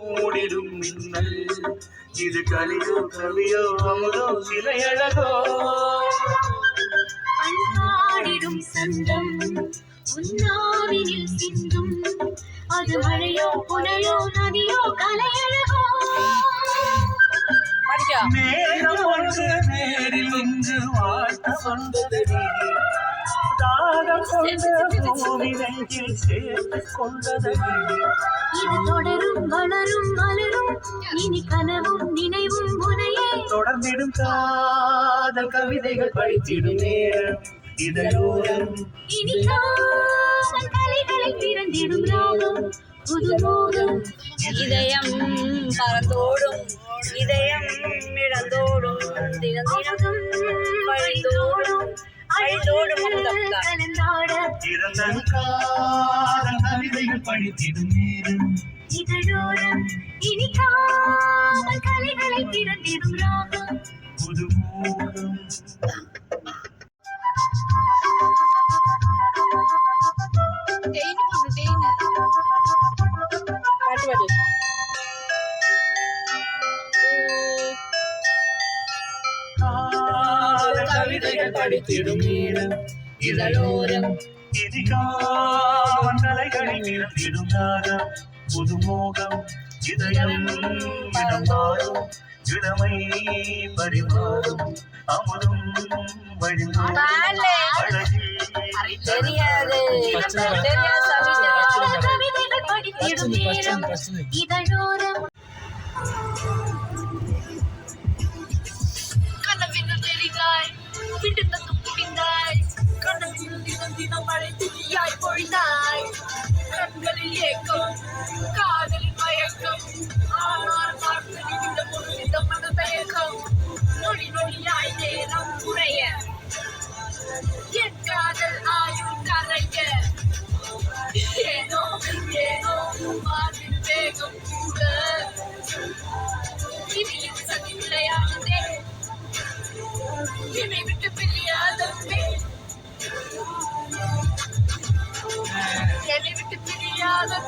மூடிடும் மின்னல் இது கலியோ கவியோ அமுதோ சிலையழகோ பண்பாடிடும் சந்தம் உன்னாவினில் சிந்தும் அது மழையோ புனையோ நதியோ கலையழகோ நேரம் ஒன்று நேரில் இன்று வாழ்த்து சொன்னது தாகம் கொண்ட பூமி நெஞ்சில் சேர்த்து கொண்டது இது தொடரும் வளரும் மலரும் இனி கனவும் நினைவும் முனையே தொடர்ந்திடும் காதல் கவிதைகள் படித்திடும் நேரம் இதழோரம் இனி காதல் கலைகளில் பிறந்திடும் ராகம் புதுமோகம் இதயம் பறந்தோடும் இதயம் இழந்தோடும் தினம் தினம் வழிந்தோடும் அழிந்தோடும் இறந்தது காதல் கவிதைகள் படித்திடும் நேரம் இதழோரம் இனி காதல் கலைகளில் பிறந்திடும் ராகம் புதுமோகம் கவிதைகள் படித்திடும் நேரம் இதழோரம் இதிகாவந்தலைகளில் பிறந்திடும் நாகம் புதுமோகம் இதயம் இடம் மாறும் இளமை பரிமாறும் அமுதும் வழிமாறும் கவிதைகள் படித்திடும் நேரம் இதழோரம் கனவினில் தெரிந்தாய் விட்டு தந்து புரிந்தாய் கனவினில் தினம் தினம் மழை துளியாய் பொழிந்தாய் கண்களில் ஏக்கம் காதலின் மயக்கம் ஆனால் பார்த்து இந்த பொருளிந்த மன தயக்கம் நொடி நொடியாய் நேரம் குறைய என் காதல் ஆயுள் கரைய ஏனோ ஏனோ மாறின் வேகம் கூட இனியும் சதி விளையாடுதே என்னை விட்டு பிரியாதே என்னை விட்டு பிரியாதே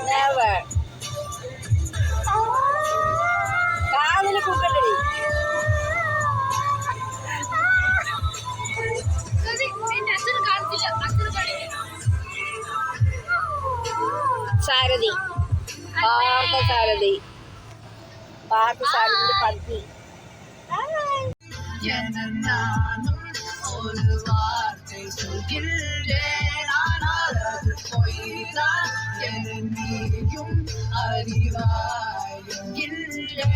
காதல கூப்பிட்டு சாரதி பார்த்த சாரதி பத்தி நானும் ஒரு வார்த்தை சொல்கின்றேன் ஆனால் அது பொய்தான் என நீயும் அறிவாய் என்கின்றே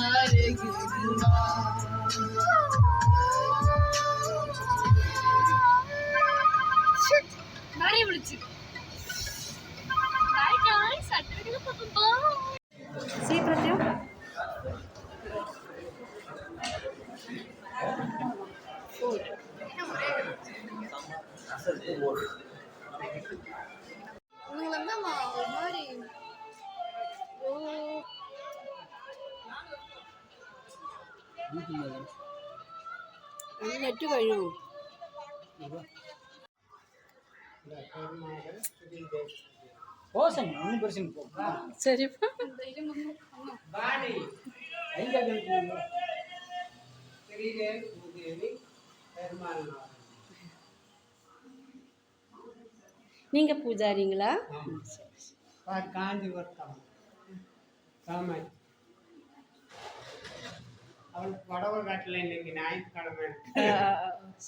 அருகில்வாய் நிறைய விழிச்சு See, Pratya? Food. നെറ്റ് കഴിയും சரி நீங்க பூஜாரிங்களா? காஞ்சிபுரம் சாமி அவள் புடவை காட்டல இன்னைக்கு ஞாயிற்றுக்கிழமை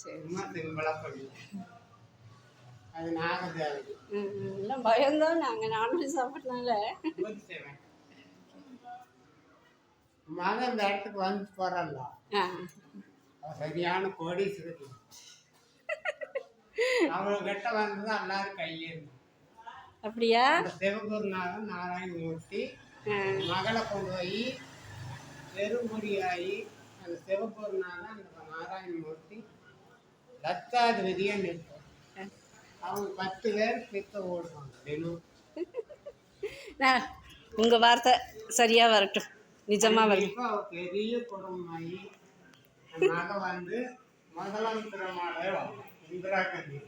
சிம்பிளப்படி அது நாகதேவதி எல்லாம் பயம்தான். நாங்கள் நான்வெஜ் சாப்பிட்றதுனால மகன் இந்த இடத்துக்கு வந்து போறான்ல சரியான கோடீஸ்வரி அவளை கிட்ட வந்து எல்லாரும் கையேறும். அப்படியா? சிவகுருநாதன் நாராயணமூர்த்தி மகளை கொண்டு போய் பெருமுடியாகி அந்த சிவகுருநாதன் அந்த நாராயணமூர்த்தி லட்சாதிபதியாக நிற்போம். அவங்க 10 பேர் பித்த ஓடுவாங்க தினம். உங்கள் வார்த்தை சரியாக வரட்டும், நிஜமாக வரட்டும். பெரிய குடும்பமாகி மகன் வந்து முதலாம் திருமாவே இந்திரா காந்தி